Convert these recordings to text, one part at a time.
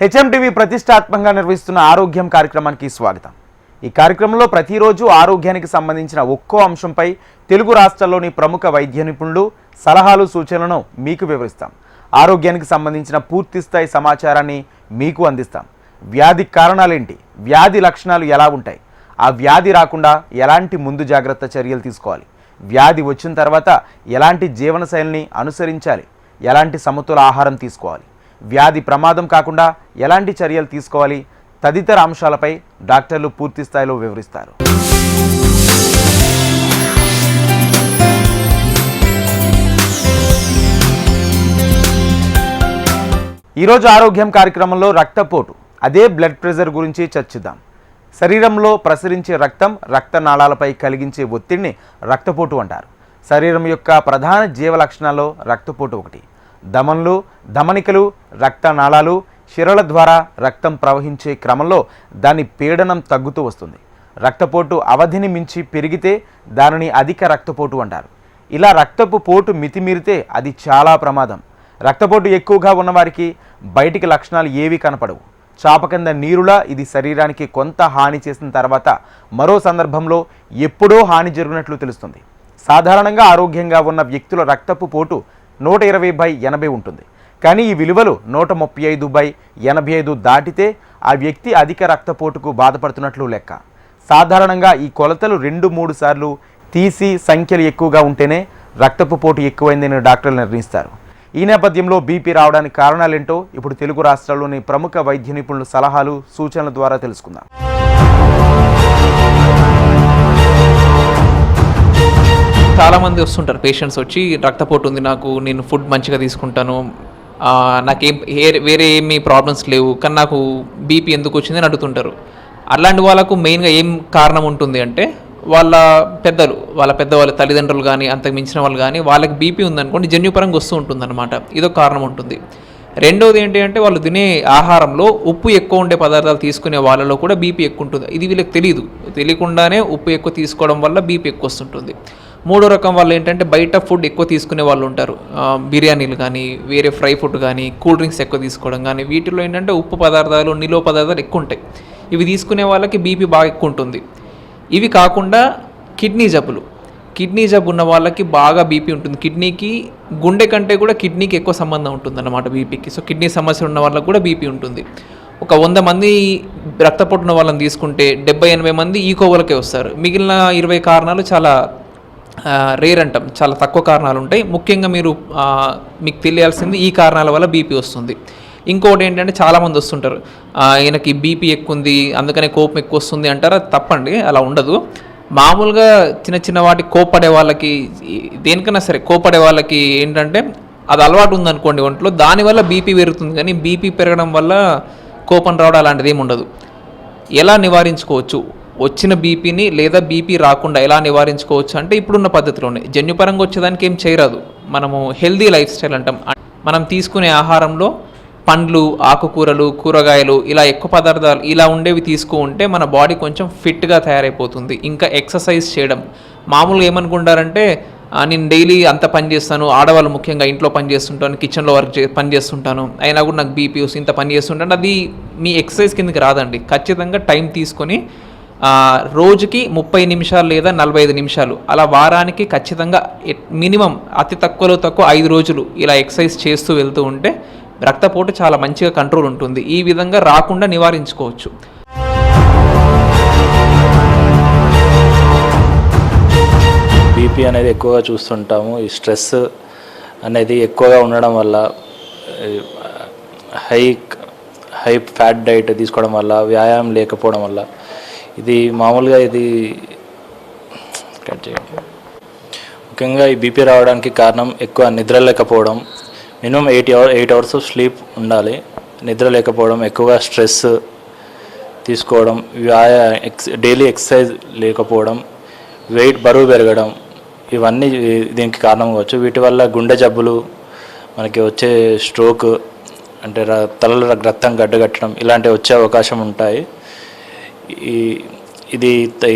HMTV ప్రతిష్టాత్మకంగా నిర్వహిస్తున్న ఆరోగ్యం కార్యక్రమానికి స్వాగతం. ఈ కార్యక్రమంలో ప్రతిరోజు ఆరోగ్యానికి సంబంధించిన ఒక్కో అంశంపై తెలుగు రాష్ట్రాల్లోని ప్రముఖ వైద్య నిపుణులు సలహాలు సూచనలను మీకు వివరిస్తాం. ఆరోగ్యానికి సంబంధించిన పూర్తి స్థాయి సమాచారాన్ని మీకు అందిస్తాం. వ్యాధి కారణాలేంటి, వ్యాధి లక్షణాలు ఎలా ఉంటాయి, ఆ వ్యాధి రాకుండా ఎలాంటి ముందు జాగ్రత్త చర్యలు తీసుకోవాలి, వ్యాధి వచ్చిన తర్వాత ఎలాంటి జీవనశైలిని అనుసరించాలి, ఎలాంటి సమతుల ఆహారం తీసుకోవాలి, వ్యాధి ప్రమాదం కాకుండా ఎలాంటి చర్యలు తీసుకోవాలి తదితర అంశాలపై డాక్టర్లు పూర్తి స్థాయిలో వివరిస్తారు. ఈరోజు ఆరోగ్యం కార్యక్రమంలో రక్తపోటు, అదే బ్లడ్ ప్రెషర్ గురించి చర్చిద్దాం. శరీరంలో ప్రసరించే రక్తం రక్తనాళాలపై కలిగించే ఒత్తిడిని రక్తపోటు అంటారు. శరీరం యొక్క ప్రధాన జీవ లక్షణాల్లో రక్తపోటు ఒకటి. ధమనులు, ధమనికలు, రక్తనాళాలు, శిరల ద్వారా రక్తం ప్రవహించే క్రమంలో దాని పీడనం తగ్గుతూ వస్తుంది. రక్తపోటు అవధిని మించి పెరిగితే దానిని అధిక రక్తపోటు అంటారు. ఇలా రక్తపు పోటు మితిమీరితే అది చాలా ప్రమాదం. రక్తపోటు ఎక్కువగా ఉన్నవారికి బయటికి లక్షణాలు ఏవి కనపడవు. చాప కింద నీరులా ఇది శరీరానికి కొంత హాని చేసిన తర్వాత మరో సందర్భంలో ఎప్పుడో హాని జరిగినట్లు తెలుస్తుంది. సాధారణంగా ఆరోగ్యంగా ఉన్న వ్యక్తుల రక్తపు పోటు 120/80 ఉంటుంది. కానీ ఈ విలువలు 135/85 దాటితే ఆ వ్యక్తి అధిక రక్తపోటుకు బాధపడుతున్నట్లు లెక్క. సాధారణంగా ఈ కొలతలు 2-3 సార్లు తీసి సంఖ్యలు ఎక్కువగా ఉంటేనే రక్తపు పోటు ఎక్కువైందని డాక్టర్లు నిర్ణయిస్తారు. ఈ నేపథ్యంలో బీపీ రావడానికి కారణాలేంటో ఇప్పుడు తెలుగు రాష్ట్రాల్లోని ప్రముఖ వైద్య నిపుణుల సలహాలు సూచనల ద్వారా తెలుసుకుందాం. చాలామంది వస్తుంటారు పేషెంట్స్ వచ్చి రక్తపోటు ఉంది నాకు, నేను ఫుడ్ మంచిగా తీసుకుంటాను, నాకేం వేరే ఏమీ ప్రాబ్లమ్స్ లేవు, కానీ నాకు బీపీ ఎందుకు వచ్చింది అని అడుగుతుంటారు. అలాంటి వాళ్ళకు మెయిన్గా ఏం కారణం ఉంటుంది అంటే వాళ్ళ పెద్దవాళ్ళ తల్లిదండ్రులు కానీ అంతకు మించిన వాళ్ళు కానీ వాళ్ళకి బీపీ ఉందనుకోండి జన్యుపరంగా వస్తూ ఉంటుంది అనమాట. ఇదొక కారణం ఉంటుంది. రెండవది ఏంటి అంటే వాళ్ళు తినే ఆహారంలో ఉప్పు ఎక్కువ ఉండే పదార్థాలు తీసుకునే వాళ్ళలో కూడా బీపీ ఎక్కువ ఉంటుంది. ఇది వీళ్ళకి తెలియకుండానే ఉప్పు ఎక్కువ తీసుకోవడం వల్ల బీపీ ఎక్కువ వస్తుంటుంది. మూడో రకం వాళ్ళు ఏంటంటే బయట ఫుడ్ ఎక్కువ తీసుకునే వాళ్ళు ఉంటారు. బిర్యానీలు కానీ, వేరే ఫ్రై ఫుడ్ కానీ, కూల్ డ్రింక్స్ ఎక్కువ తీసుకోవడం కానీ, వీటిలో ఏంటంటే ఉప్పు పదార్థాలు, నిలువ పదార్థాలు ఎక్కువ ఉంటాయి. ఇవి తీసుకునే వాళ్ళకి బీపీ బాగా ఎక్కువ ఉంటుంది. ఇవి కాకుండా కిడ్నీ జబ్బు ఉన్న వాళ్ళకి బాగా బీపీ ఉంటుంది. కిడ్నీకి గుండె కంటే కూడా కిడ్నీకి ఎక్కువ సంబంధం ఉంటుంది అన్నమాట బీపీకి. సో కిడ్నీ సమస్యలు ఉన్న వాళ్ళకి కూడా బీపీ ఉంటుంది. ఒక 100 మంది రక్తపోటు ఉన్న వాళ్ళని తీసుకుంటే 70-80 మంది ఈ కోవలకే వస్తారు. మిగిలిన 20 కారణాలు చాలా రేర్ అంటాం, చాలా తక్కువ కారణాలు ఉంటాయి. ముఖ్యంగా మీకు తెలియాల్సింది ఈ కారణాల వల్ల బీపీ వస్తుంది. ఇంకోటి ఏంటంటే చాలామంది వస్తుంటారు, ఈయనకి బీపీ ఎక్కువ ఉంది అందుకనే కోపం ఎక్కువ వస్తుంది అంటారా? తప్పండి, అలా ఉండదు. మామూలుగా చిన్న వాటికి కోపడే వాళ్ళకి, దేనికైనా సరే కోపడే వాళ్ళకి ఏంటంటే అది అలవాటు ఉందనుకోండి ఒంట్లో, దానివల్ల బీపీ పెరుగుతుంది. కానీ బీపీ పెరగడం వల్ల కోపం రావడం అలాంటిది ఏమి ఉండదు. ఎలా నివారించుకోవచ్చు వచ్చిన బీపీని, లేదా బీపీ రాకుండా ఎలా నివారించుకోవచ్చు అంటే ఇప్పుడున్న పద్ధతిలోనే జన్యుపరంగా వచ్చేదానికి ఏం చేయరాదు. మనము హెల్దీ లైఫ్ స్టైల్ అంటాం. మనం తీసుకునే ఆహారంలో పండ్లు, ఆకుకూరలు, కూరగాయలు ఇలా ఎక్కువ పదార్థాలు ఇలా ఉండేవి తీసుకుంటే మన బాడీ కొంచెం ఫిట్గా తయారైపోతుంది. ఇంకా ఎక్సర్సైజ్ చేయడం, మామూలుగా ఏమనుకుంటారంటే నేను డైలీ అంత పని చేస్తాను, ఆడవాళ్ళు ముఖ్యంగా ఇంట్లో పని చేస్తుంటాను, కిచెన్లో పని చేస్తుంటాను, అయినా కూడా నాకు బీపీ వస్తుంది, ఇంత పని చేస్తుంటాను, అది మీ ఎక్సర్సైజ్ కిందకి రాదండి. ఖచ్చితంగా టైం తీసుకొని రోజుకి 30 నిమిషాలు లేదా 45 నిమిషాలు అలా వారానికి ఖచ్చితంగా మినిమం అతి తక్కువలో తక్కువ 5 రోజులు ఇలా ఎక్సర్సైజ్ చేస్తూ వెళ్తూ ఉంటే రక్తపోటు చాలా మంచిగా కంట్రోల్ ఉంటుంది. ఈ విధంగా రాకుండా నివారించుకోవచ్చు. బీపీ అనేది ఎక్కువగా చూస్తుంటాము. ఈ స్ట్రెస్ అనేది ఎక్కువగా ఉండడం వల్ల, హై ఫ్యాట్ డైట్ తీసుకోవడం వల్ల, వ్యాయామం లేకపోవడం వల్ల, ఇది మామూలుగా ముఖ్యంగా ఈ బీపీ రావడానికి కారణం ఎక్కువ నిద్ర లేకపోవడం. మినిమం 8 అవర్స్ స్లీప్ ఉండాలి. నిద్ర లేకపోవడం, ఎక్కువగా స్ట్రెస్ తీసుకోవడం, డైలీ ఎక్సర్సైజ్ లేకపోవడం, బరువు పెరగడం, ఇవన్నీ దీనికి కారణం కావచ్చు. వీటి వల్ల గుండె జబ్బులు, మనకి వచ్చే స్ట్రోక్ అంటే తలలో రక్తం గడ్డగట్టడం ఇలాంటివి వచ్చే అవకాశం ఉంటాయి. ఇది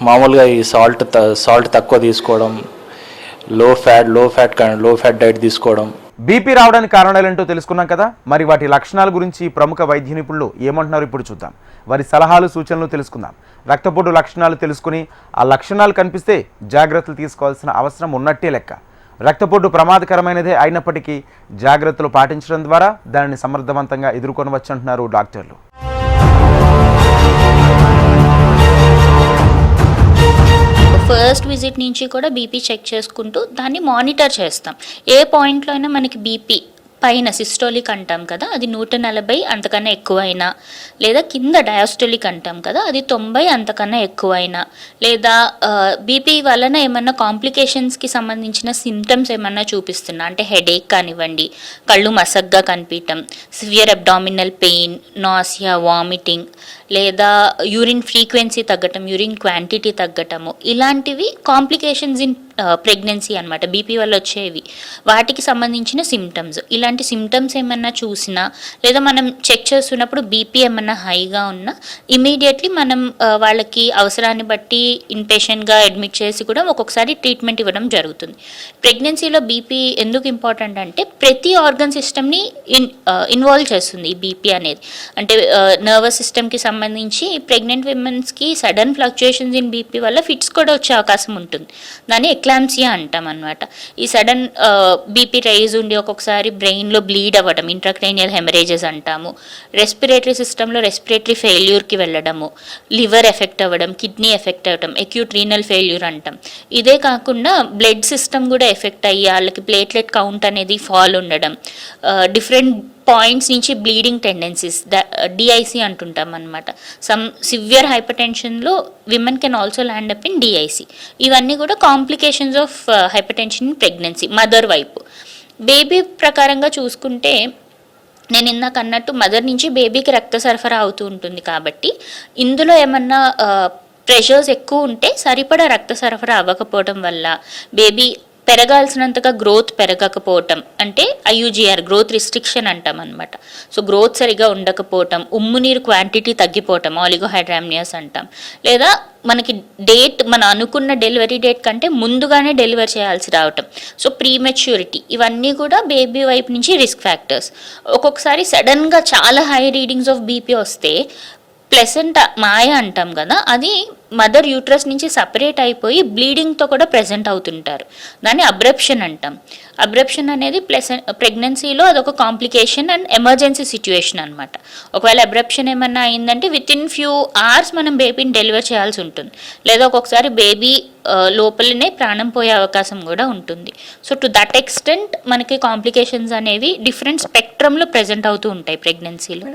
మామూలుగా ఈ సాల్ట్ తక్కువ తీసుకోవడం, లో ఫ్యాట్ డైట్ తీసుకోవడం. బీపీ రావడానికి కారణాలు ఏంటో తెలుసుకున్నాం కదా. మరి వాటి లక్షణాల గురించి ప్రముఖ వైద్య నిపుణులు ఏమంటున్నారు ఇప్పుడు చూద్దాం. వారి సలహాలు సూచనలు తెలుసుకుందాం. రక్తపోటు లక్షణాలు తెలుసుకుని ఆ లక్షణాలు కనిపిస్తే జాగ్రత్తలు తీసుకోవాల్సిన అవసరం ఉన్నట్టే లెక్క. రక్తపోటు ప్రమాదకరమైనదే అయినప్పటికీ జాగ్రత్తలు పాటించడం ద్వారా దానిని సమర్థవంతంగా ఎదుర్కొనవచ్చు అంటున్నారు డాక్టర్లు. ఫస్ట్ విజిట్ నుంచి కూడా బీపీ చెక్ చేసుకుంటూ దాన్ని మానిటర్ చేస్తాం. ఏ పాయింట్లో అయినా మనకి బీపీ పైన సిస్టోలిక్ అంటాం కదా, అది 140 అంతకన్నా ఎక్కువైనా, లేదా కింద డయాస్టోలిక్ అంటాం కదా, అది 90 అంతకన్నా ఎక్కువైనా, లేదా బీపీ వలన ఏమన్నా కాంప్లికేషన్స్కి సంబంధించిన సిమ్టమ్స్ ఏమన్నా చూపిస్తున్నా అంటే హెడేక్ కానివ్వండి, కళ్ళు మసగ్గా కనిపించటం, severe abdominal pain, nausea, vomiting, లేదా యూరిన్ ఫ్రీక్వెన్సీ తగ్గటం, యూరిన్ క్వాంటిటీ తగ్గటము, ఇలాంటివి కాంప్లికేషన్స్ ఇన్ ప్రెగ్నెన్సీ అనమాట. బీపీ వల్ల వచ్చేవి వాటికి సంబంధించిన సిమ్టమ్స్. ఇలాంటి సిమ్టమ్స్ ఏమన్నా చూసినా, లేదా మనం చెక్ చేస్తున్నప్పుడు బీపీ ఏమన్నా హైగా ఉన్నా ఇమీడియట్లీ మనం వాళ్ళకి అవసరాన్ని బట్టి ఇన్పేషెంట్గా అడ్మిట్ చేసి కూడా ఒక్కొక్కసారి ట్రీట్మెంట్ ఇవ్వడం జరుగుతుంది. ప్రెగ్నెన్సీలో బీపీ ఎందుకు ఇంపార్టెంట్ అంటే ప్రతి ఆర్గన్ సిస్టమ్ని ఇన్వాల్వ్ చేస్తుంది ఈ బీపీ అనేది. అంటే నర్వస్ సిస్టమ్కి సంబంధించి ప్రెగ్నెంట్ విమెన్స్కి సడన్ ఫ్లక్చుయేషన్స్ ఇన్ బీపీ వల్ల ఫిట్స్ కూడా వచ్చే అవకాశం ఉంటుంది. దాన్ని ఎక్లాంప్సియా అంటాం అనమాట. ఈ సడన్ బీపీ రైజ్ ఉండి ఒక్కొక్కసారి బ్రెయిన్లో బ్లీడ్ అవ్వడం, ఇంట్రాక్రేనియల్ హెమరేజెస్ అంటాము. రెస్పిరేటరీ సిస్టంలో రెస్పిరేటరీ ఫెయిల్యూర్కి వెళ్ళడము, లివర్ ఎఫెక్ట్ అవ్వడం, కిడ్నీ ఎఫెక్ట్ అవ్వడం, అక్యూట్ రీనల్ ఫెయిల్యూర్ అంటాం. ఇదే కాకుండా బ్లడ్ సిస్టమ్ కూడా ఎఫెక్ట్ అయ్యి వాళ్ళకి ప్లేట్లెట్ కౌంట్ అనేది ఫాల్ ఉండడం, డిఫరెంట్ పాయింట్స్ నుంచి బ్లీడింగ్ టెండెన్సీస్, డిఐసి అంటుంటాం అనమాట. సమ్ సివియర్ హైపర్ టెన్షన్లో women can also land up in DIC. ఇవన్నీ కూడా complications of hyper tension in pregnancy mother వైపు. బేబీ ప్రకారంగా చూసుకుంటే నేను ఇందాక అన్నట్టు మదర్ నుంచి బేబీకి రక్త సరఫరా అవుతూ ఉంటుంది కాబట్టి ఇందులో ఏమన్నా ప్రెషర్స్ ఎక్కువ ఉంటే సరిపడా రక్త సరఫరా అవ్వకపోవడం వల్ల బేబీ పెరగాల్సినంతగా గ్రోత్ పెరగకపోవటం, అంటే ఐయుజిఆర్ గ్రోత్ రిస్ట్రిక్షన్ అంటాం అనమాట. సో గ్రోత్ సరిగా ఉండకపోవటం, ఉమ్ము నీరు క్వాంటిటీ తగ్గిపోవటం, ఆలిగోహైడ్రామియాస్ అంటాం. లేదా మనకి డేట్ మన అనుకున్న డెలివరీ డేట్ కంటే ముందుగానే డెలివరీ చేయాల్సి రావటం, సో ప్రీమెచ్యూరిటీ, ఇవన్నీ కూడా బేబీ వైపు నుంచి రిస్క్ ఫ్యాక్టర్స్. ఒక్కొక్కసారి సడన్గా చాలా హై రీడింగ్స్ ఆఫ్ బీపీ వస్తే ప్లెసెంటా మాయ అంటాం కదా, అది మదర్ యూట్రస్ నుంచి సపరేట్ అయిపోయి బ్లీడింగ్తో కూడా ప్రెజెంట్ అవుతుంటారు. దాన్ని అబ్రప్షన్ అంటాం. అబ్రప్షన్ అనేది ప్రెగ్నెన్సీలో అదొక కాంప్లికేషన్ అండ్ ఎమర్జెన్సీ సిచ్యువేషన్ అనమాట. ఒకవేళ అబ్రప్షన్ ఏమన్నా అయిందంటే విత్ ఇన్ ఫ్యూ అవర్స్ మనం బేబీని డెలివర్ చేయాల్సి ఉంటుంది, లేదా ఒక్కొక్కసారి బేబీ లోపలనే ప్రాణం పోయే అవకాశం కూడా ఉంటుంది. సో టు దట్ ఎక్స్టెంట్ మనకి కాంప్లికేషన్స్ అనేవి డిఫరెంట్ స్పెక్ట్రమ్లో ప్రెజెంట్ అవుతూ ఉంటాయి ప్రెగ్నెన్సీలో.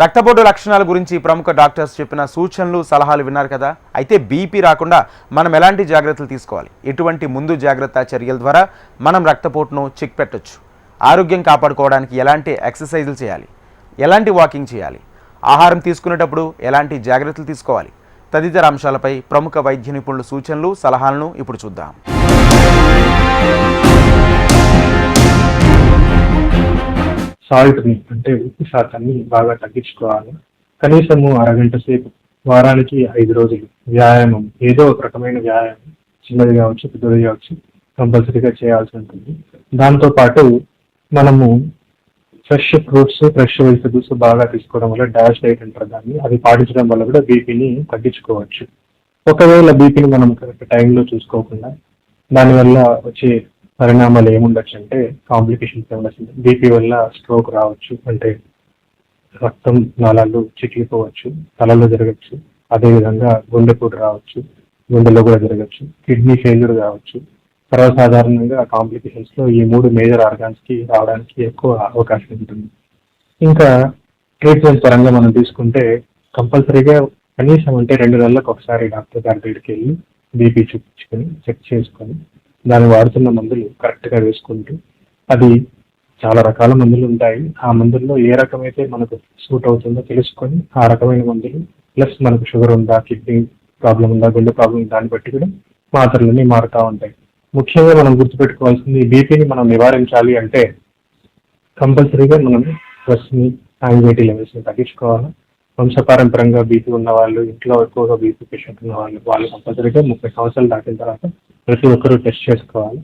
రక్తపోటు లక్షణాల గురించి ప్రముఖ డాక్టర్స్ చెప్పిన సూచనలు సలహాలు విన్నారు కదా. అయితే బీపీ రాకుండా మనం ఎలాంటి జాగ్రత్తలు తీసుకోవాలి, ఎటువంటి ముందు జాగ్రత్త చర్యల ద్వారా మనం రక్తపోటును చెక్ పెట్టొచ్చు, ఆరోగ్యం కాపాడుకోవడానికి ఎలాంటి ఎక్సర్సైజులు చేయాలి, ఎలాంటి వాకింగ్ చేయాలి, ఆహారం తీసుకునేటప్పుడు ఎలాంటి జాగ్రత్తలు తీసుకోవాలి తదితర అంశాలపై ప్రముఖ వైద్య నిపుణుల సూచనలు సలహాలను ఇప్పుడు చూద్దాం. సాల్ట్ని అంటే ఉప్పు శాతాన్ని బాగా తగ్గించుకోవాలి. కనీసము అరగంట సేపు వారానికి 5 రోజులు వ్యాయామం, ఏదో ఒక రకమైన వ్యాయామం, చిన్నది కావచ్చు పెద్దది కావచ్చు, కంపల్సరీగా చేయాల్సి ఉంటుంది. దాంతోపాటు మనము ఫ్రెష్ ఫ్రూట్స్, ఫ్రెష్ వెజిటబుల్స్ బాగా తీసుకోవడం వల్ల డాష్ డైట్ అంటారు దాన్ని, అది పాటించడం వల్ల కూడా బీపీని తగ్గించుకోవచ్చు. ఒకవేళ బీపీని మనం కరెక్ట్ టైంలో చూసుకోకుండా దానివల్ల వచ్చే పరిణామాలు ఏముండొచ్చు అంటే కాంప్లికేషన్స్ ఉండొచ్చు. బీపీ వల్ల స్ట్రోక్ రావచ్చు, అంటే రక్తం నాళాలు చిట్లిపోవచ్చు, తలలో జరగచ్చు. అదేవిధంగా గుండెపోటు రావచ్చు, గుండెలో కూడా జరగచ్చు. కిడ్నీ ఫెయిల్యూర్ కావచ్చు. సర్వసాధారణంగా కాంప్లికేషన్స్లో ఈ 3 మేజర్ ఆర్గాన్స్కి రావడానికి ఎక్కువ అవకాశం ఉంటుంది. ఇంకా ట్రీట్మెంట్ పరంగా మనం తీసుకుంటే కంపల్సరీగా కనీసం అంటే 2 నెలలకు ఒకసారి డాక్టర్ గారి దగ్గరికి వెళ్ళి బీపీ చూపించుకొని చెక్ చేసుకొని దాన్ని వాడుతున్న మందులు కరెక్ట్గా వేసుకుంటూ, అది చాలా రకాల మందులు ఉంటాయి, ఆ మందుల్లో ఏ రకమైతే మనకు సూట్ అవుతుందో తెలుసుకొని ఆ రకమైన మందులు ప్లస్ మనకు షుగర్ ఉందా, కిడ్నీ ప్రాబ్లం ఉందా, గుండె ప్రాబ్లం, దాన్ని బట్టి కూడా మాత్రలన్నీ మారుతూ ఉంటాయి. ముఖ్యంగా మనం గుర్తుపెట్టుకోవాల్సింది, బీపీని మనం నివారించాలి అంటే కంపల్సరీగా మనం స్ట్రెస్ని, యాంగ్జైటీ లెవెల్స్ని తగ్గించుకోవాలి. వంశపారంపరంగా బీపీ ఉన్న వాళ్ళు, ఇంట్లో ఎక్కువగా బీపీ పేషెంట్ ఉన్న వాళ్ళు కంపల్సరీగా 30 సంవత్సరాలు దాటిన తర్వాత ప్రతి ఒక్కరూ టెస్ట్ చేసుకోవాలి.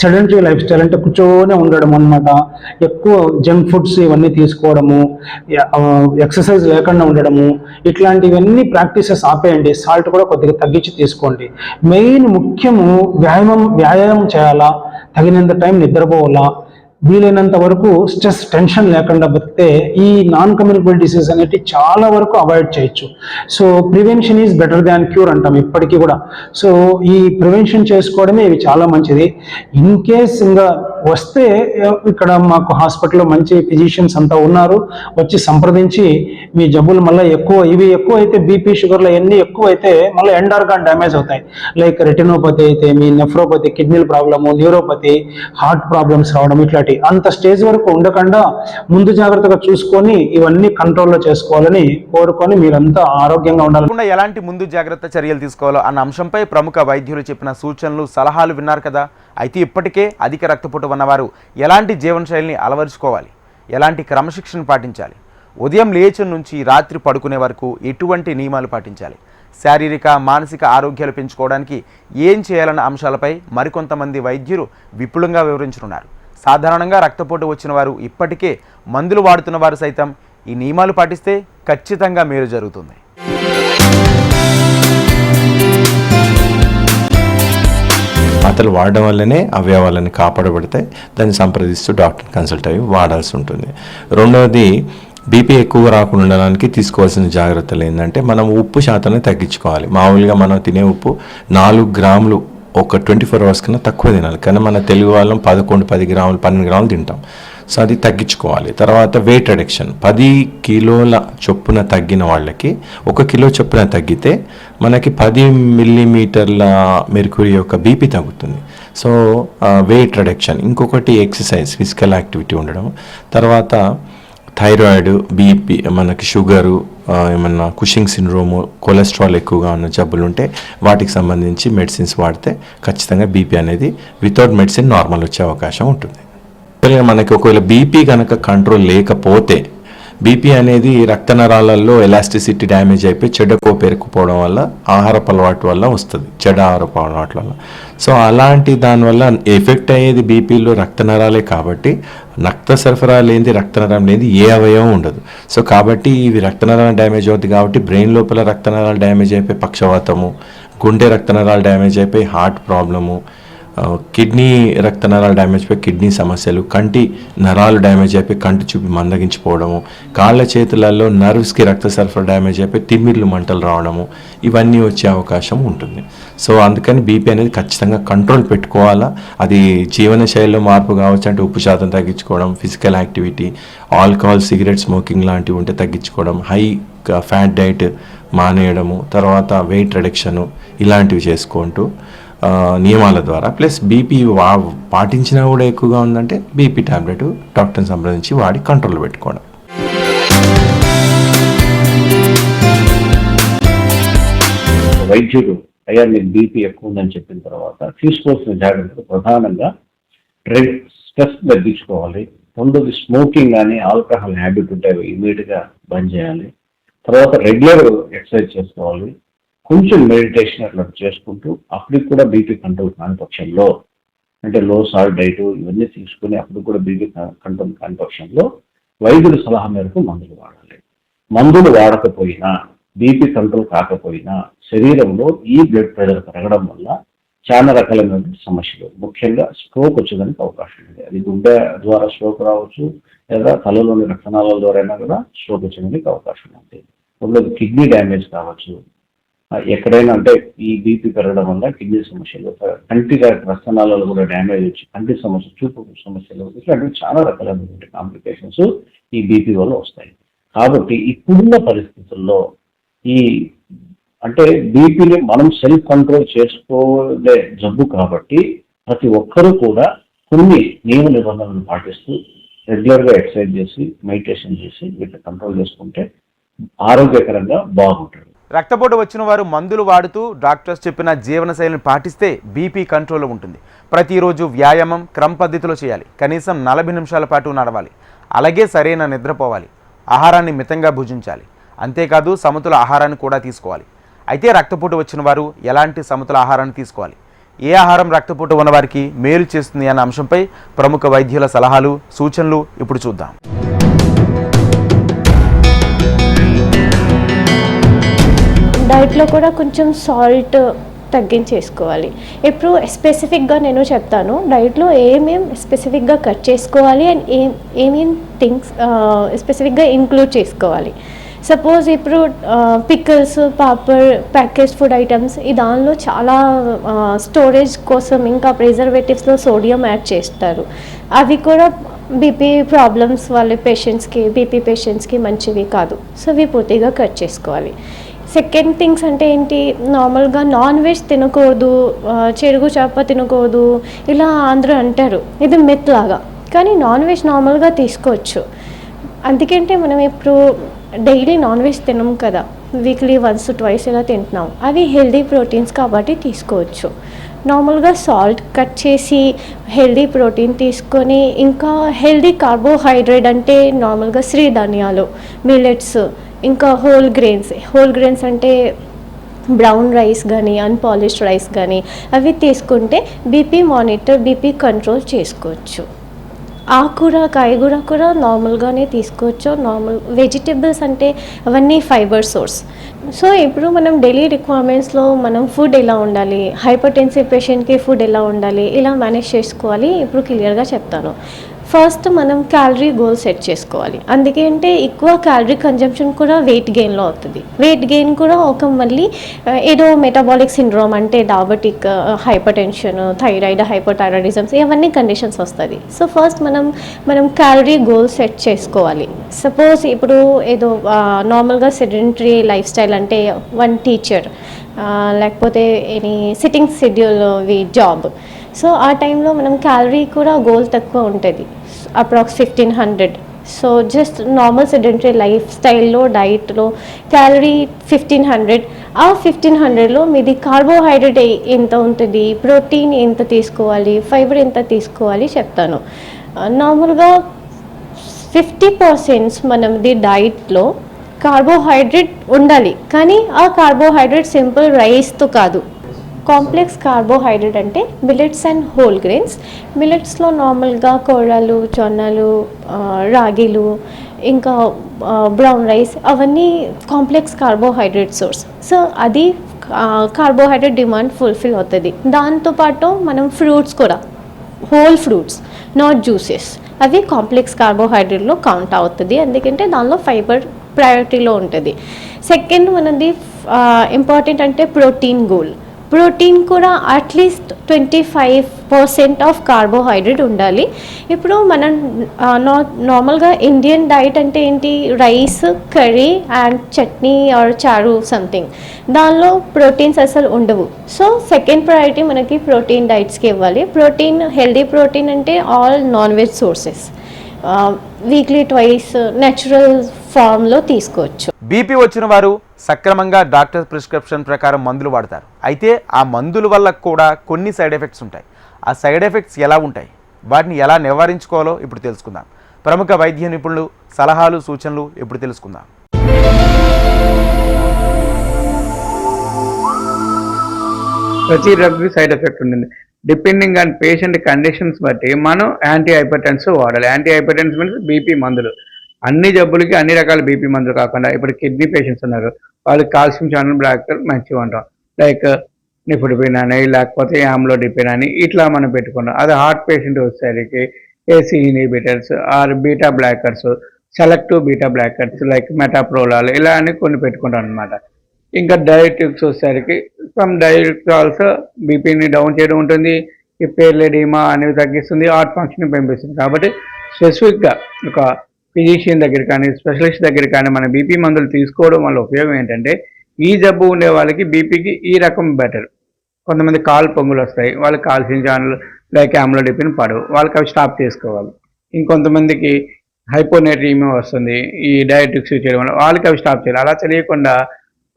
సెడెంటరీ లైఫ్ స్టైల్ అంటే కూర్చొనే ఉండడం అనమాట, ఎక్కువ జంక్ ఫుడ్స్ ఇవన్నీ తీసుకోవడము, ఎక్సర్సైజ్ లేకుండా ఉండడము, ఇట్లాంటివన్నీ ప్రాక్టీసెస్ ఆపేయండి. సాల్ట్ కూడా కొద్దిగా తగ్గించి తీసుకోండి. మెయిన్ ముఖ్యము వ్యాయామం చేయాలా, తగినంత టైం నిద్రపోవాలా, వీలైనంత వరకు స్ట్రెస్ టెన్షన్ లేకుండా బతికితే ఈ నాన్ కమ్యూనికబుల్ డిసీజ్ అనేవి చాలా వరకు అవాయిడ్ చేయొచ్చు. So prevention is better than cure అంటాం ఇప్పటికీ కూడా. సో ఈ ప్రివెన్షన్ చేసుకోవడమే ఇవి చాలా మంచిది. ఇన్ కేస్ ఇంకా వస్తే ఇక్కడ మాకు హాస్పిటల్లో మంచి ఫిజిషియన్స్ అంతా ఉన్నారు, వచ్చి సంప్రదించి మీ జబ్బులు మళ్ళీ ఇవి ఎక్కువ అయితే బీపీ షుగర్లు అన్నీ ఎక్కువ అయితే మళ్ళీ ఎండ్ ఆర్గాన్ డ్యామేజ్ అవుతాయి. లైక్ రెటినోపతి అయితే మీ నెఫ్రోపతి, కిడ్నీల ప్రాబ్లము, న్యూరోపతి, హార్ట్ ప్రాబ్లమ్స్ రావడం, ఇట్లాంటి అంత స్టేజ్ వరకు ఉండకుండా ముందు జాగ్రత్తగా చూసుకొని ఇవన్నీ కంట్రోల్లో చేసుకోవాలని కోరుకొని మీరంతా ఆరోగ్యంగా ఉండాలి. ఎలాంటి ముందు జాగ్రత్త చర్యలు తీసుకోవాలో అన్న అంశంపై ప్రముఖ వైద్యులు చెప్పిన సూచనలు, సలహాలు విన్నారు కదా. అయితే ఇప్పటికే అధిక రక్తపోటు ఉన్నవారు ఎలాంటి జీవనశైలిని అలవరుచుకోవాలి, ఎలాంటి క్రమశిక్షణ పాటించాలి, ఉదయం లేచి నుంచి రాత్రి పడుకునే వరకు ఎటువంటి నియమాలు పాటించాలి, శారీరక మానసిక ఆరోగ్యాలు పెంచుకోవడానికి ఏం చేయాలన్న అంశాలపై మరికొంతమంది వైద్యులు విపులంగా వివరించనున్నారు. సాధారణంగా రక్తపోటు వచ్చిన వారు, ఇప్పటికే మందులు వాడుతున్న వారు సైతం ఈ నియమాలు పాటిస్తే ఖచ్చితంగా మేలు జరుగుతుంది. మాత్రలు వాడడం వల్లనే అవయవాలని కాపాడబడతాయి. దాన్ని సంప్రదిస్తూ డాక్టర్ని కన్సల్ట్ అయ్యి వాడాల్సి ఉంటుంది. రెండవది, బీపీ ఎక్కువగా రాకుండా ఉండడానికి తీసుకోవాల్సిన జాగ్రత్తలు ఏంటంటే, మనం ఉప్పు శాతాన్ని తగ్గించుకోవాలి. మామూలుగా మనం తినే ఉప్పు 4 గ్రాములు ఒక 24 అవర్స్ కన్నా తక్కువ తినాలి. కానీ మన తెలుగు వాళ్ళం 10 గ్రాములు 12 గ్రాములు తింటాం. సో అది తగ్గించుకోవాలి. తర్వాత వెయిట్ రిడక్షన్, 10 కిలోల చొప్పున తగ్గిన వాళ్ళకి 1 కిలో చొప్పున తగ్గితే మనకి 10 మిల్లీమీటర్ల మెర్క్యూరీ యొక్క బీపీ తగ్గుతుంది. So weight reduction. ఇంకొకటి ఎక్సర్సైజ్, ఫిజికల్ యాక్టివిటీ ఉండడం. తర్వాత థైరాయిడ్, బీపీ, మనకి షుగరు, ఏమన్నా కుషింగ్ సిండ్రోము, కొలెస్ట్రాల్ ఎక్కువగా ఉన్న జబ్బులు ఉంటే వాటికి సంబంధించి మెడిసిన్స్ వాడితే ఖచ్చితంగా బీపీ అనేది వితౌట్ మెడిసిన్ నార్మల్ వచ్చే అవకాశం ఉంటుంది. మనకి ఒకవేళ బీపీ కనుక కంట్రోల్ లేకపోతే, బీపీ అనేది రక్త నరాలలో ఎలాస్టిసిటీ డ్యామేజ్ అయిపోయి చెడ్డ కొవ్వు పేరుకుపోవడం వల్ల, ఆహారపు అలవాటు వల్ల వస్తుంది, చెడ్డ ఆహారపు అలవాటు వల్ల. సో అలాంటి దానివల్ల ఎఫెక్ట్ అయ్యేది బీపీలో రక్త నరాలే కాబట్టి, రక్త సరఫరా లేనిది, రక్త నరం లేనిది ఏ అవయవం ఉండదు. సో కాబట్టి ఇవి రక్త నరాలు డ్యామేజ్ అవుతుంది కాబట్టి బ్రెయిన్ లోపల రక్త నరాలు డ్యామేజ్ అయిపోయి పక్షవాతము, గుండె రక్త నరాలు డ్యామేజ్ అయిపోయి హార్ట్ ప్రాబ్లము, కిడ్నీ రక్త నరాలు డ్యామేజ్ అయిపోయి కిడ్నీ సమస్యలు, కంటి నరాలు డ్యామేజ్ అయిపోయి కంటి చూపి మందగించిపోవడము, కాళ్ళ చేతులలో నర్వ్స్కి రక్త సరఫరా డ్యామేజ్ అయిపోయి తిమ్మిర్లు మంటలు రావడము, ఇవన్నీ వచ్చే అవకాశం ఉంటుంది. సో అందుకని బీపీ అనేది ఖచ్చితంగా కంట్రోల్ పెట్టుకోవాలా. అది జీవనశైలిలో మార్పు కావచ్చు, అంటే ఉప్పు శాతం తగ్గించుకోవడం, physical activity, alcohol, cigarette smoking లాంటివి ఉంటే తగ్గించుకోవడం, హై ఫ్యాట్ డైట్ మానేయడము, తర్వాత వెయిట్ రిడక్షను, ఇలాంటివి చేసుకుంటూ నియమాల ద్వారా, ప్లస్ బీపీ పాటించినా కూడా ఎక్కువగా ఉందంటే బీపీ టాబ్లెట్ డాక్టర్ని సంప్రదించి వాడి కంట్రోల్లో పెట్టుకోవడం. వైద్యుడు అయ్యా మీకు బీపీ ఎక్కువ ఉందని చెప్పిన తర్వాత తీసుకోవాల్సిన జాగ్రత్తలు ప్రధానంగా స్ట్రెస్ తగ్గించుకోవాలి. రెండోది, స్మోకింగ్ కానీ ఆల్కహాల్ హ్యాబిట్ ఉంటే ఇమీడియట్గా బంద్ చేయాలి. తర్వాత రెగ్యులర్ ఎక్సర్సైజ్ చేసుకోవాలి. కొంచెం మెడిటేషన్ అట్లా చేసుకుంటూ అప్పటికి కూడా బీపీ కంట్రోల్ కాని పక్షంలో, అంటే లో సాల్ట్ డైట్ ఇవన్నీ తీసుకుని అప్పుడు కూడా బీపీ కంట్రోల్ కాని పక్షంలో వైద్యుల సలహా మేరకు మందులు వాడాలి. మందులు వాడకపోయినా, బీపీ కంట్రోల్ కాకపోయినా శరీరంలో ఈ బ్లడ్ ప్రెషర్ పెరగడం వల్ల చాలా రకాలైన సమస్యలు, ముఖ్యంగా స్ట్రోక్ వచ్చేదానికి అవకాశం ఉంది. అది గుండె ద్వారా స్ట్రోక్ రావచ్చు, లేదా తలలోని రక్తనాళాల ద్వారా అయినా కూడా స్ట్రోక్ వచ్చేదానికి అవకాశం ఉంది. రెండోది, కిడ్నీ డ్యామేజ్ కావచ్చు. ఎక్కడైనా అంటే ఈ బీపీ పెరగడం వల్ల కిడ్నీ సమస్యలు, కంటి రక్తనాళాలు కూడా డ్యామేజ్ వచ్చి కంటి సమస్య, చూపు సమస్యలు, ఇట్లాంటివి చాలా రకాలైనటువంటి కాంప్లికేషన్స్ ఈ బీపీ వల్ల వస్తాయి. కాబట్టి ఇప్పుడున్న పరిస్థితుల్లో ఈ అంటే బీపీని మనం సెల్ఫ్ కంట్రోల్ చేసుకోలే జబ్బు కాబట్టి ప్రతి ఒక్కరూ కూడా కొన్ని నియమ నిబంధనలను పాటిస్తూ రెగ్యులర్గా ఎక్సర్సైజ్ చేసి, మెడిటేషన్ చేసి వీటిని కంట్రోల్ చేసుకుంటే ఆరోగ్యకరంగా బాగుంటుంది. రక్తపోటు వచ్చిన వారు మందులు వాడుతూ డాక్టర్స్ చెప్పిన జీవనశైలిని పాటిస్తే బీపీ కంట్రోల్లో ఉంటుంది. ప్రతిరోజు వ్యాయామం క్రమ పద్ధతిలో చేయాలి. కనీసం 40 నిమిషాల పాటు నడవాలి. అలాగే సరైన నిద్రపోవాలి. ఆహారాన్ని మితంగా భుజించాలి. అంతేకాదు సమతుల ఆహారాన్ని కూడా తీసుకోవాలి. అయితే రక్తపోటు వచ్చిన వారు ఎలాంటి సమతుల ఆహారాన్ని తీసుకోవాలి, ఏ ఆహారం రక్తపోటు ఉన్నవారికి మేలు చేస్తుంది అన్న అంశంపై ప్రముఖ వైద్యుల సలహాలు సూచనలు ఇప్పుడు చూద్దాం. డైట్లో కూడా కొంచెం సాల్ట్ తగ్గించేసుకోవాలి. ఇప్పుడు స్పెసిఫిక్గా నేను చెప్తాను డైట్లో ఏమేం స్పెసిఫిక్గా కట్ చేసుకోవాలి అండ్ ఏమేం థింగ్స్ స్పెసిఫిక్గా ఇంక్లూడ్ చేసుకోవాలి. సపోజ్ ఇప్పుడు pickles, papad, package food items దానిలో చాలా స్టోరేజ్ కోసం ఇంకా ప్రిజర్వేటివ్స్లో సోడియం యాడ్ చేస్తారు. అవి కూడా బీపీ ప్రాబ్లమ్స్ వాళ్ళ పేషెంట్స్కి, బీపీ పేషెంట్స్కి మంచివి కాదు. సో అవి పూర్తిగా కట్ చేసుకోవాలి. సెకండ్ థింగ్స్ అంటే ఏంటి, నార్మల్గా నాన్ వెజ్ తినకూడదు, చెరుగు చేప తినకూడదు ఇలా అందరూ అంటారు. ఇది మిత్ లాగా, కానీ నాన్ వెజ్ నార్మల్గా తీసుకోవచ్చు. అందుకంటే మనం ఇప్పుడు డైలీ నాన్ వెజ్ తినం కదా, వీక్లీ వన్స్ ట్వైస్ ఇలా తింటున్నాం. అవి హెల్దీ ప్రోటీన్స్ కాబట్టి తీసుకోవచ్చు. నార్మల్గా సాల్ట్ కట్ చేసి హెల్దీ ప్రోటీన్ తీసుకొని, ఇంకా హెల్దీ కార్బోహైడ్రేట్ అంటే నార్మల్గా సిరిధాన్యాలు, మిల్లెట్స్, ఇంకా హోల్ గ్రెయిన్స్ అంటే బ్రౌన్ రైస్ కానీ అన్పాలిష్డ్ రైస్ కానీ అవి తీసుకుంటే బీపీ కంట్రోల్ చేసుకోవచ్చు. ఆకుకూర, కాయగూర కూడా నార్మల్గానే తీసుకోవచ్చు. వెజిటేబుల్స్ అంటే అవన్నీ ఫైబర్ సోర్స్. సో ఇప్పుడు మనం డైలీ రిక్వైర్మెంట్స్లో మనం ఫుడ్ ఎలా ఉండాలి, హైపర్టెన్సివ్ పేషెంట్కి ఫుడ్ ఎలా ఉండాలి, ఇలా మేనేజ్ చేసుకోవాలి. ఇప్పుడు క్లియర్గా చెప్తాను. ఫస్ట్ మనం క్యాలరీ గోల్ సెట్ చేసుకోవాలి. అందుకే అంటే ఎక్కువ క్యాలరీ కన్జంప్షన్ కూడా వెయిట్ గెయిన్లో అవుతుంది. వెయిట్ గెయిన్ కూడా ఒక మళ్ళీ ఏదో మెటబాలిక్ సిండ్రోమ్ అంటే డయాబెటిక్, హైపర్ టెన్షన్, థైరాయిడ్, హైపోథైరాయిడిజమ్స్ ఇవన్నీ కండిషన్స్ వస్తుంది. సో ఫస్ట్ మనం క్యాలరీ గోల్ సెట్ చేసుకోవాలి. సపోజ్ ఇప్పుడు ఏదో నార్మల్గా సెడెంటరీ లైఫ్ స్టైల్ అంటే వన్ టీచర్ లేకపోతే any sitting schedule job. So ఆ టైంలో మనం క్యాలరీ కూడా గోల్ తక్కువ ఉంటుంది, approx 1500. So just normal sedentary life స్టైల్లో డైట్లో క్యాలరీ 1500. ఆ 1500లో మీది కార్బోహైడ్రేట్ ఎంత ఉంటుంది, ప్రోటీన్ ఎంత తీసుకోవాలి, ఫైబర్ ఎంత తీసుకోవాలి చెప్తాను. నార్మల్గా 50% మనది డైట్లో కార్బోహైడ్రేట్ ఉండాలి, కానీ ఆ కార్బోహైడ్రేట్ సింపుల్ రైస్తో కాదు. కాంప్లెక్స్ కార్బోహైడ్రేట్ అంటే మిల్లెట్స్ అండ్ హోల్ గ్రెయిన్స్. మిల్లెట్స్లో నార్మల్గా కొర్రలు, జొన్నలు, రాగిలు, ఇంకా బ్రౌన్ రైస్ అవన్నీ కాంప్లెక్స్ కార్బోహైడ్రేట్ సోర్స్. సో అది కార్బోహైడ్రేట్ డిమాండ్ ఫుల్ఫిల్ అవుతుంది. దాంతోపాటు మనం ఫ్రూట్స్ కూడా, హోల్ ఫ్రూట్స్, నాట్ జ్యూసెస్, అవి కాంప్లెక్స్ కార్బోహైడ్రేట్లో కౌంట్ అవుతుంది. ఎందుకంటే దానిలో ఫైబర్ ప్రయారిటీలో ఉంటుంది. సెకండ్ మనది ఇంపార్టెంట్ అంటే ప్రోటీన్ గోల్. ప్రోటీన్ కూడా అట్లీస్ట్ 25% ఆఫ్ కార్బోహైడ్రేట్ ఉండాలి. ఇప్పుడు మనం నార్మల్గా ఇండియన్ డైట్ అంటే ఏంటి, rice, curry and chutney or చారు సంథింగ్, దానిలో ప్రోటీన్స్ అసలు ఉండవు. సో సెకండ్ ప్రయారిటీ మనకి ప్రోటీన్ డైట్స్కి ఇవ్వాలి. ప్రోటీన్, హెల్దీ ప్రోటీన్ అంటే all non veg sources, weekly twice natural ఫామ్లో తీసుకోవచ్చు. బీపీ వచ్చిన వారు సక్రమంగా డాక్టర్ ప్రిస్క్రిప్షన్ ప్రకారం మందులు వాడతారు. అయితే ఆ మందుల వల్ల కూడా కొన్ని సైడ్ ఎఫెక్ట్స్ ఉంటాయి. ఆ సైడ్ ఎఫెక్ట్స్ ఎలా ఉంటాయి, వాటిని ఎలా నివారించుకోవాలో ఇప్పుడు తెలుసుకుందాం. ప్రముఖ వైద్య నిపుణులు సలహాలు సూచనలు ఇప్పుడు తెలుసుకుందాం. ప్రతి డ్రగ్కి సైడ్ ఎఫెక్ట్ ఉంటుంది. డిపెండింగ్ ఆన్ పేషెంట్ కండిషన్స్ బట్టి మనం యాంటీ హైపర్టెన్సివ్ వాడాలి. యాంటీ హైపర్టెన్సివ్ మీన్స్ బీపీ మందులు. అన్ని జబ్బులకి అన్ని రకాల బీపీ మందులు కాకుండా, ఇప్పుడు కిడ్నీ పేషెంట్స్ ఉన్నారు, వాళ్ళకి కాల్షియం ఛానల్ బ్లాకర్ మంచిగా ఉంటాం, లైక్ నిఫుడిపిన్ అని, లేకపోతే ఆమ్లోడిపిన్ అని ఇట్లా మనం పెట్టుకుంటాం. అది హార్ట్ పేషెంట్ వచ్చేసరికి ACE inhibitors or beta blockers, selective beta blockers like metoprolol ఇలా అని కొన్ని పెట్టుకుంటాం అనమాట. ఇంకా డయాబెటిక్స్ వచ్చేసరికి సమ్ డయాబెటిక్స్ ఆల్సో బీపీని డౌన్ చేయడం ఉంటుంది, ఈ పేర్లెడీమా అనేవి తగ్గిస్తుంది, హార్ట్ ఫంక్షన్ పెంపిస్తుంది. కాబట్టి స్పెసిఫిక్గా ఒక ఫిజిషియన్ దగ్గర కానీ, స్పెషలిస్ట్ దగ్గర కానీ మన బీపీ మందులు తీసుకోవడం వల్ల ఉపయోగం ఏంటంటే, ఈ జబ్బు ఉండే వాళ్ళకి బీపీకి ఈ రకం బెటర్. కొంతమంది కాలు పొంగులు వస్తాయి, వాళ్ళకి కాల్షియం ఛానల్ లైక్ ఆమ్లోడిపిన్ పడవు, వాళ్ళకి అవి స్టాప్ చేసుకోవాలి. ఇంకొంతమందికి హైపోనేట్రీమియా వస్తుంది ఈ డయాబెటిక్స్ చేయడం వల్ల, వాళ్ళకి అవి స్టాప్ చేయాలి. అలా తెలియకుండా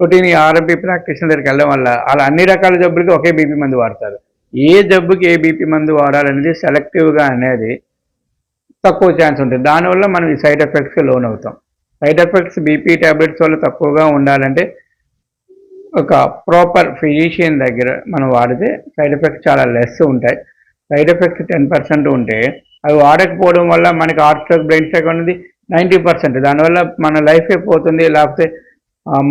ప్రోటీన్ ఆర్ఎంపీ ప్రాక్టీషనర్ దగ్గరికి వెళ్ళడం వల్ల అలా అన్ని రకాల జబ్బులకి ఒకే బీపీ మందు వాడతారు. ఏ జబ్బుకి ఏ బీపీ మందు వాడాలనేది సెలెక్టివ్గా అనేది తక్కువ ఛాన్స్ ఉంటుంది. దానివల్ల మనం ఈ సైడ్ ఎఫెక్ట్స్కి లోన్ అవుతాం. సైడ్ ఎఫెక్ట్స్ బీపీ ట్యాబ్లెట్స్ వల్ల తక్కువగా ఉండాలంటే ఒక ప్రాపర్ ఫిజిషియన్ దగ్గర మనం వాడితే సైడ్ ఎఫెక్ట్స్ చాలా లెస్ ఉంటాయి. సైడ్ ఎఫెక్ట్స్ 10% ఉంటే అవి వాడకపోవడం వల్ల మనకి హార్ట్ స్ట్రోక్, బ్రెయిన్ స్ట్రోక్ అనేది 90%. దానివల్ల మన లైఫ్ అయిపోతుంది, లేకపోతే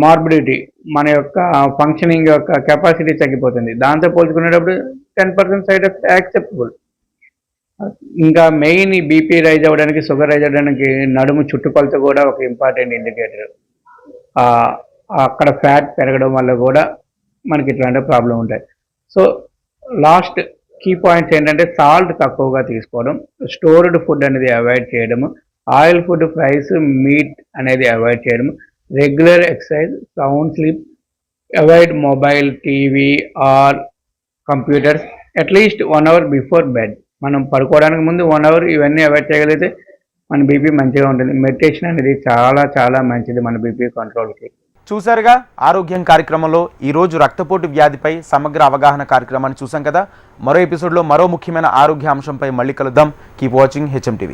మార్బిడిటీ, మన యొక్క ఫంక్షనింగ్ యొక్క కెపాసిటీ తగ్గిపోతుంది. దాంతో పోల్చుకునేటప్పుడు 10% సైడ్ ఎఫెక్ట్ యాక్సెప్టబుల్. ఇంకా మెయిన్ ఈ బీపీ రైజ్ అవ్వడానికి, షుగర్ రైజ్ అవ్వడానికి నడుము చుట్టుకొలత కూడా ఒక ఇంపార్టెంట్ ఇండికేటర్. అక్కడ ఫ్యాట్ పెరగడం వల్ల కూడా మనకి ఇట్లాంటి ప్రాబ్లం ఉంటాయి. సో లాస్ట్ కీ పాయింట్స్ ఏంటంటే సాల్ట్ తక్కువగా తీసుకోవడం, స్టోర్డ్ ఫుడ్ అనేది అవాయిడ్ చేయడము, ఆయిల్ ఫుడ్, ఫ్రైస్, మీట్ అనేది అవాయిడ్ చేయడము, regular exercise, sound sleep, avoid mobile, TV or computers at least 1 hour before bed. మనం పడుకోవడానికి ముందు 1 hour ఇవన్నీ అవాయిడ్ చేయగలిగితే మన బీపీ మంచిగా ఉంటుంది. మెడిటేషన్ అనేది చాలా చాలా మంచిది మన బీపీ కంట్రోల్కి. చూసారుగా ఆరోగ్యం కార్యక్రమంలో ఈరోజు రక్తపోటు వ్యాధిపై సమగ్ర అవగాహన కార్యక్రమాన్ని చూసాం కదా. మరో ఎపిసోడ్లో మరో ముఖ్యమైన ఆరోగ్య అంశంపై మళ్ళీ కలుద్దాం. Keep watching HM TV.